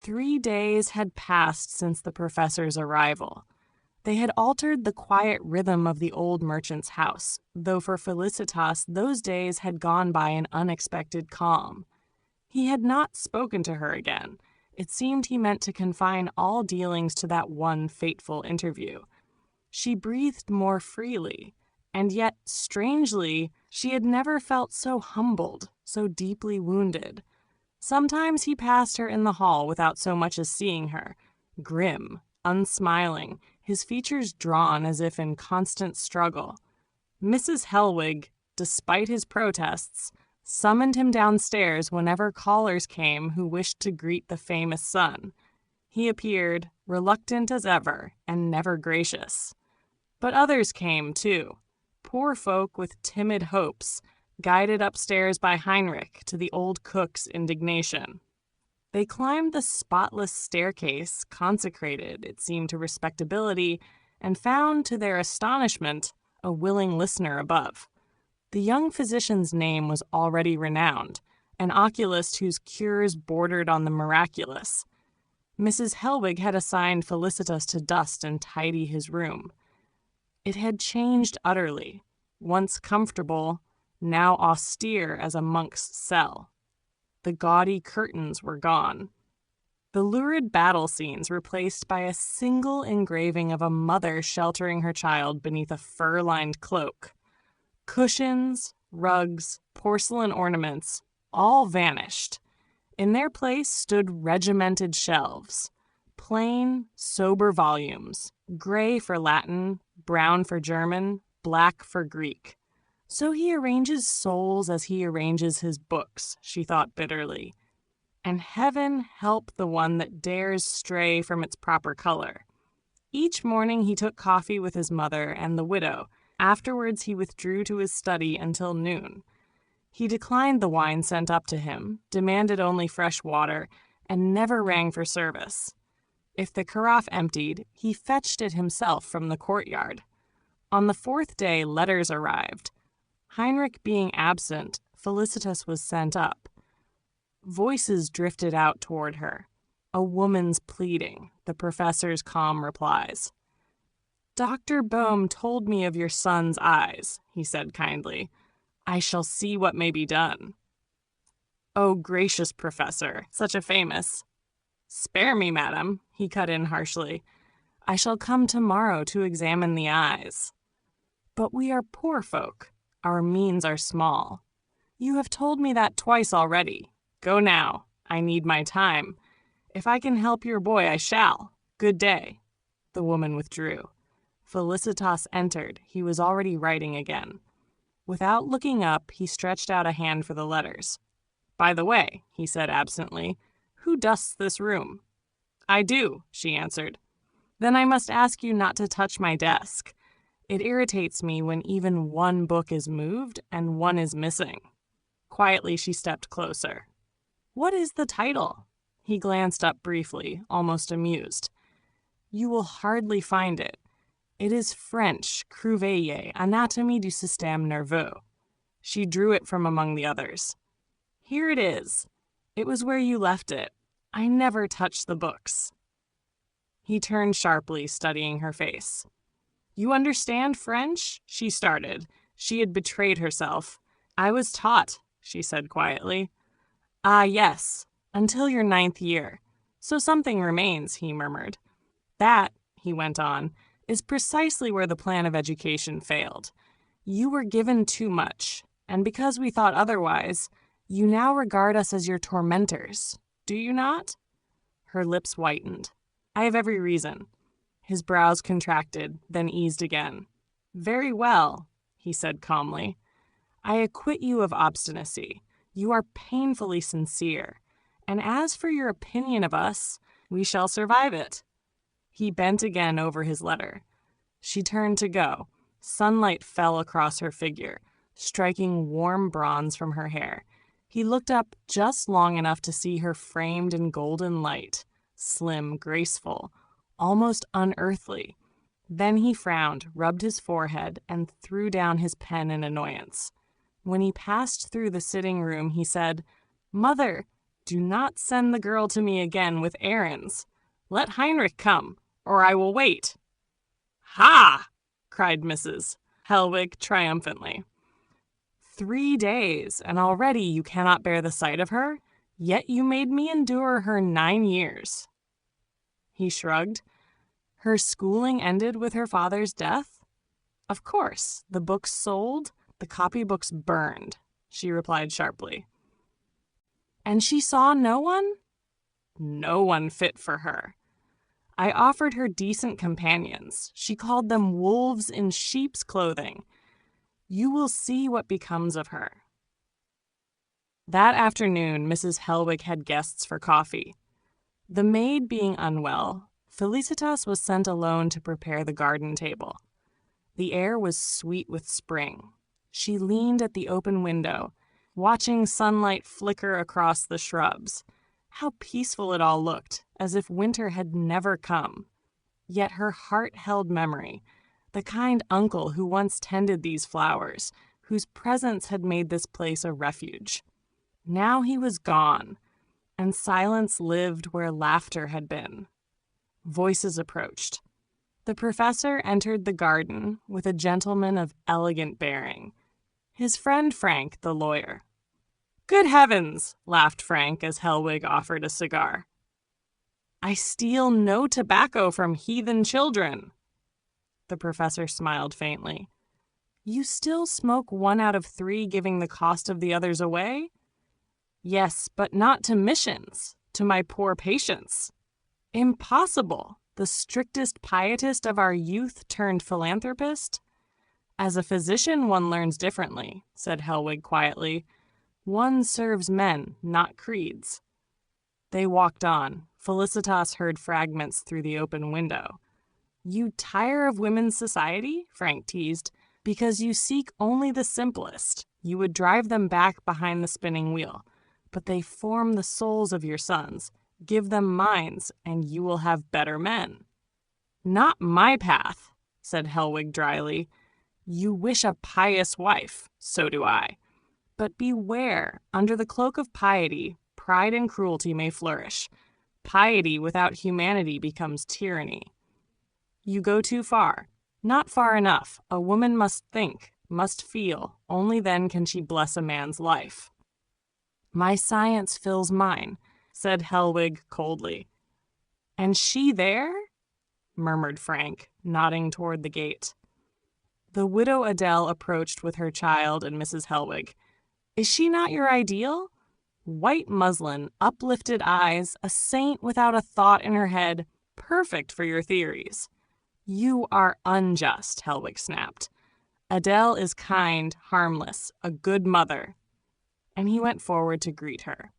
3 days had passed since the professor's arrival. They had altered the quiet rhythm of the old merchant's house, though for Felicitas those days had gone by in unexpected calm. He had not spoken to her again. It seemed he meant to confine all dealings to that one fateful interview. She breathed more freely, and yet, strangely, she had never felt so humbled, so deeply wounded. Sometimes he passed her in the hall without so much as seeing her, grim, unsmiling, his features drawn as if in constant struggle. Mrs. Hellwig, despite his protests, summoned him downstairs whenever callers came who wished to greet the famous son. He appeared, reluctant as ever, and never gracious. But others came, too, poor folk with timid hopes, guided upstairs by Heinrich to the old cook's indignation. They climbed the spotless staircase, consecrated, it seemed, to respectability, and found, to their astonishment, a willing listener above. The young physician's name was already renowned, an oculist whose cures bordered on the miraculous. Mrs. Hellwig had assigned Felicitas to dust and tidy his room. It had changed utterly, once comfortable, now austere as a monk's cell. The gaudy curtains were gone. The lurid battle scenes replaced by a single engraving of a mother sheltering her child beneath a fur-lined cloak. Cushions, rugs, porcelain ornaments, all vanished. In their place stood regimented shelves, plain, sober volumes, gray for Latin, brown for German, black for Greek. So he arranges souls as he arranges his books, she thought bitterly. And heaven help the one that dares stray from its proper color. Each morning he took coffee with his mother and the widow. Afterwards he withdrew to his study until noon. He declined the wine sent up to him, demanded only fresh water, and never rang for service. If the carafe emptied, he fetched it himself from the courtyard. On the 4th day letters arrived. Heinrich being absent, Felicitas was sent up. Voices drifted out toward her. A woman's pleading, the professor's calm replies. "Dr. Boehm told me of your son's eyes," he said kindly. "I shall see what may be done." "Oh, gracious professor, such a famous—" "Spare me, madam," he cut in harshly. "I shall come tomorrow to examine the eyes." "But we are poor folk. Our means are small." "You have told me that twice already. Go now. I need my time. If I can help your boy, I shall. Good day." The woman withdrew. Felicitas entered. He was already writing again. Without looking up, he stretched out a hand for the letters. "By the way," he said absently, "who dusts this room?" "I do," she answered. "Then I must ask you not to touch my desk. It irritates me when even one book is moved and one is missing." Quietly, she stepped closer. "What is the title?" He glanced up briefly, almost amused. "You will hardly find it. It is French, Cruveilhier, Anatomie du Système Nerveux." She drew it from among the others. "Here it is. It was where you left it. I never touch the books." He turned sharply, studying her face. "You understand French?" she started. She had betrayed herself. "I was taught," she said quietly. "Ah, yes, until your 9th year. So something remains," he murmured. "That," he went on, "is precisely where the plan of education failed. You were given too much, and because we thought otherwise, you now regard us as your tormentors. Do you not?" Her lips whitened. "I have every reason." His brows contracted, then eased again. "Very well," he said calmly. "I acquit you of obstinacy. You are painfully sincere. And as for your opinion of us, we shall survive it." He bent again over his letter. She turned to go. Sunlight fell across her figure, striking warm bronze from her hair. He looked up just long enough to see her framed in golden light, slim, graceful, almost unearthly. Then he frowned, rubbed his forehead, and threw down his pen in annoyance. When he passed through the sitting room, he said, "Mother, Do not send the girl to me again with errands. Let Heinrich come, or I will wait." "Ha!" cried Mrs. Hellwig triumphantly. 3 days, and already you cannot bear the sight of her? Yet you made me endure her 9 years. He shrugged. Her schooling ended with her father's death? Of course. The books sold, the copybooks burned, she replied sharply. And she saw no one? No one fit for her. I offered her decent companions. She called them wolves in sheep's clothing. You will see what becomes of her. That afternoon, Mrs. Hellwig had guests for coffee. The maid being unwell, Felicitas was sent alone to prepare the garden table. The air was sweet with spring. She leaned at the open window, watching sunlight flicker across the shrubs. How peaceful it all looked, as if winter had never come. Yet her heart held memory, the kind uncle who once tended these flowers, whose presence had made this place a refuge. Now he was gone, and silence lived where laughter had been. Voices approached. The professor entered the garden with a gentleman of elegant bearing, his friend Frank, the lawyer. "Good heavens!" laughed Frank as Hellwig offered a cigar. "I steal no tobacco from heathen children." The professor smiled faintly. "You still smoke 1 out of 3, giving the cost of the others away?" "Yes, but not to missions, to my poor patients." "Impossible! The strictest pietist of our youth turned philanthropist?" "As a physician, one learns differently," said Hellwig quietly. "One serves men, not creeds." They walked on. Felicitas heard fragments through the open window. "You tire of women's society?" Frank teased. "Because you seek only the simplest. You would drive them back behind the spinning wheel. But they form the souls of your sons. Give them minds, and you will have better men." "Not my path," said Hellwig dryly. "You wish a pious wife. So do I. But beware, under the cloak of piety, pride and cruelty may flourish. Piety without humanity becomes tyranny. You go too far. Not far enough. A woman must think, must feel. Only then can she bless a man's life." "My science fills mine," said Hellwig coldly. "And she there?" murmured Frank, nodding toward the gate. The widow Adele approached with her child and Mrs. Hellwig. "Is she not your ideal? White muslin, uplifted eyes, a saint without a thought in her head, perfect for your theories." "You are unjust," Hellwig snapped. "Adele is kind, harmless, a good mother." And he went forward to greet her.